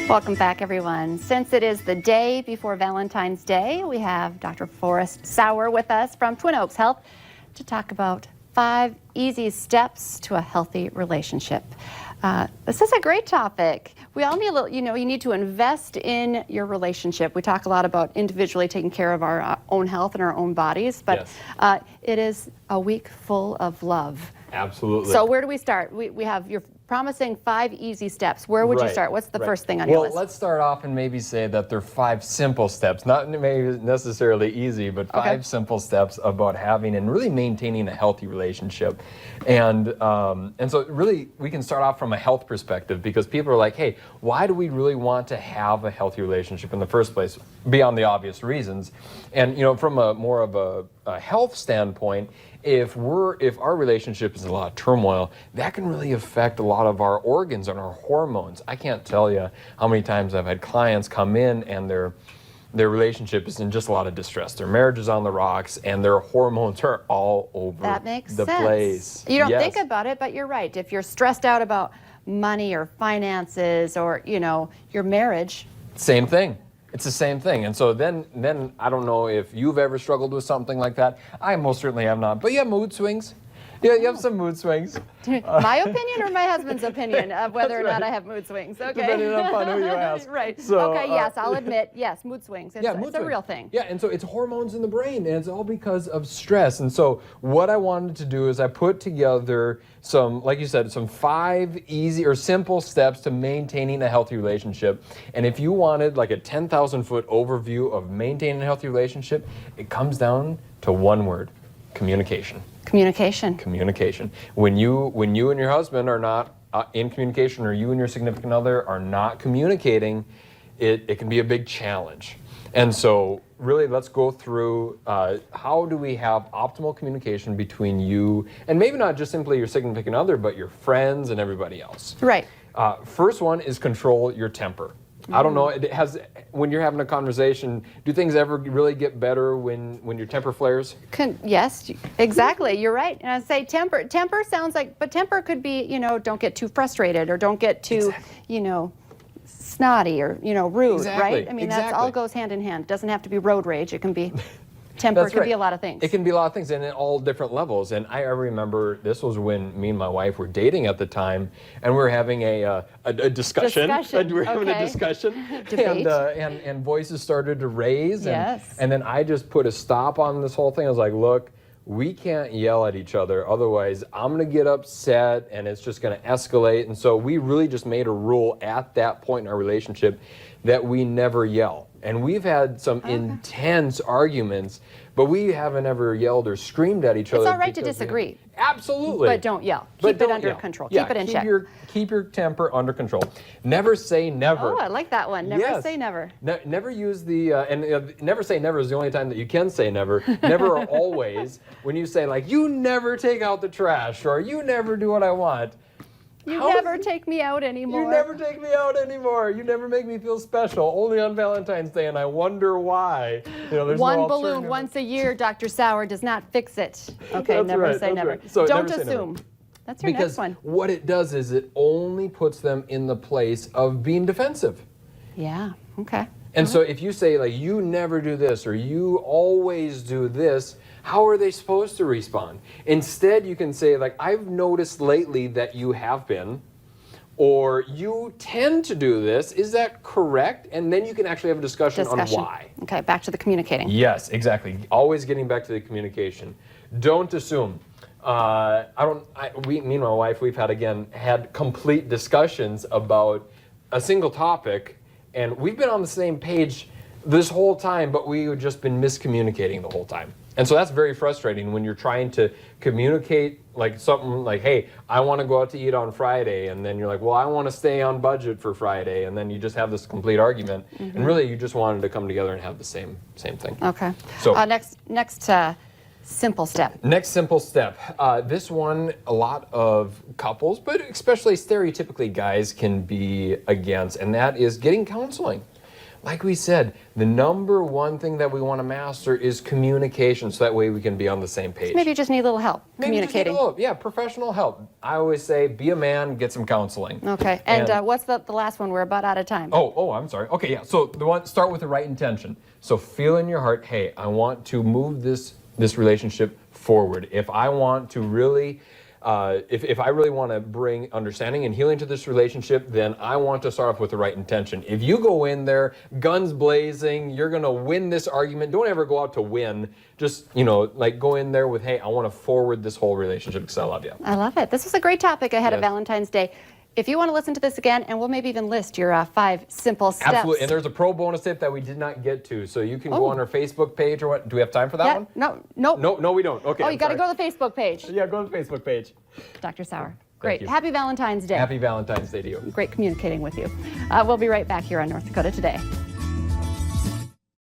Welcome back, everyone. Since it is the day before Valentine's Day, we have Dr. Forrest Sauer with us from Twin Oaks Health to talk about 5 easy steps to a healthy relationship. This is a great topic. We all need a little, you need to invest in your relationship. We talk a lot about individually taking care of our own health and our own bodies, but yes. It is a week full of love. Absolutely. So where do we start? We have your promising 5 easy steps. Where would you start? What's the first thing on your list? Well, let's start off and maybe say that there are 5 simple steps, not maybe necessarily easy, but 5 simple steps about having and really maintaining a healthy relationship. And so really we can start off from a health perspective, because people are like, hey, why do we really want to have a healthy relationship in the first place, beyond the obvious reasons? And from a more of a health standpoint, if our relationship is in a lot of turmoil, that can really affect a lot of our organs and our hormones. I can't tell you how many times I've had clients come in and their relationship is in just a lot of distress. Their marriage is on the rocks and their hormones are all over the place. You don't think about it, but you're right. If you're stressed out about money or finances or, your marriage. Same thing. It's the same thing. And so then I don't know if you've ever struggled with something like that. I most certainly have not. But you have mood swings. Yeah, you have some mood swings. My opinion or my husband's opinion of whether or not I have mood swings? Okay. Depending upon who you ask. Right. So, yes, I'll admit, yes, mood swings. It's a real thing. Yeah, and so it's hormones in the brain, and it's all because of stress. And so what I wanted to do is I put together some, like you said, some 5 easy or simple steps to maintaining a healthy relationship. And if you wanted like a 10,000-foot overview of maintaining a healthy relationship, it comes down to one word: communication. Communication. When you and your husband are not in communication, or you and your significant other are not communicating, it can be a big challenge. And so really, let's go through how do we have optimal communication between you and maybe not just simply your significant other, but your friends and everybody else. Right. First one is control your temper. I don't know, when you're having a conversation, do things ever really get better when your temper flares? Yes, exactly. You're right. And I say temper. Temper sounds like, but temper could be, don't get too frustrated or don't get too, snotty or, rude, right? I mean, that all goes hand in hand. It doesn't have to be road rage. It can be temper. It can be a lot of things. It can be a lot of things, and at all different levels. And I remember this was when me and my wife were dating at the time, and we were having a discussion. We were having a discussion, and voices started to raise. And then I just put a stop on this whole thing. I was like, look, we can't yell at each other, otherwise I'm going to get upset and it's just going to escalate. And so we really just made a rule at that point in our relationship that we never yell. And we've had some intense arguments, but we haven't ever yelled or screamed at each other. It's all right to disagree. Absolutely. But don't yell. Keep it under control. Keep it in check. Keep your temper under control. Never say never. Oh, I like that one. Never say never. Never use never say never is the only time that you can say never. Never or always. When you say, like, you never take out the trash, or you never do what I want. You never take me out anymore. You never take me out anymore. You never make me feel special. Only on Valentine's Day, and I wonder why. There's one balloon once a year, Dr. Sauer, does not fix it. Okay, never say never. Right. So don't assume. That's your next one. Because what it does is it only puts them in the place of being defensive. Yeah, okay. And so if you say, like, you never do this, or you always do this, how are they supposed to respond? Instead, you can say, like, I've noticed lately that you have been, or you tend to do this. Is that correct? And then you can actually have a discussion on why. Okay, back to the communicating. Yes, exactly. Always getting back to the communication. Don't assume. Me and my wife, we've had complete discussions about a single topic, and we've been on the same page this whole time, but we've just been miscommunicating the whole time. And so that's very frustrating when you're trying to communicate, like, something like, hey, I want to go out to eat on Friday, and then you're like, well, I want to stay on budget for Friday, and then you just have this complete argument, and really you just wanted to come together and have the same thing. Okay. So next simple step. Next simple step. This one, a lot of couples, but especially stereotypically guys, can be against, and that is getting counseling. like we said, the number one thing that we want to master is communication, so that way we can be on the same page. Maybe you just need a little help Maybe just communicating. need a little, yeah, professional help. I always say, be a man, get some counseling. Okay, and what's the last one? We're about out of time. Oh, I'm sorry. Okay, yeah. So the one, start with the right intention. So feel in your heart, hey, I want to move this relationship forward. If I want to really, if I really want to bring understanding and healing to this relationship, then I want to start off with the right intention. If you go in there, guns blazing, you're gonna win this argument. Don't ever go out to win. Just, like go in there with, hey, I want to forward this whole relationship because I love you. I love it. This was a great topic ahead of Yes. Valentine's Day. If you want to listen to this again, and we'll maybe even list your 5 simple steps. Absolutely, and there's a pro bonus tip that we did not get to, so you can go on our Facebook page or what? Do we have time for that one? No, we don't. Okay. Oh, you got to go to the Facebook page. Yeah, go to the Facebook page. Dr. Sauer, great. you. Happy Valentine's Day. Happy Valentine's Day to you. Great communicating with you. We'll be right back here on North Dakota Today.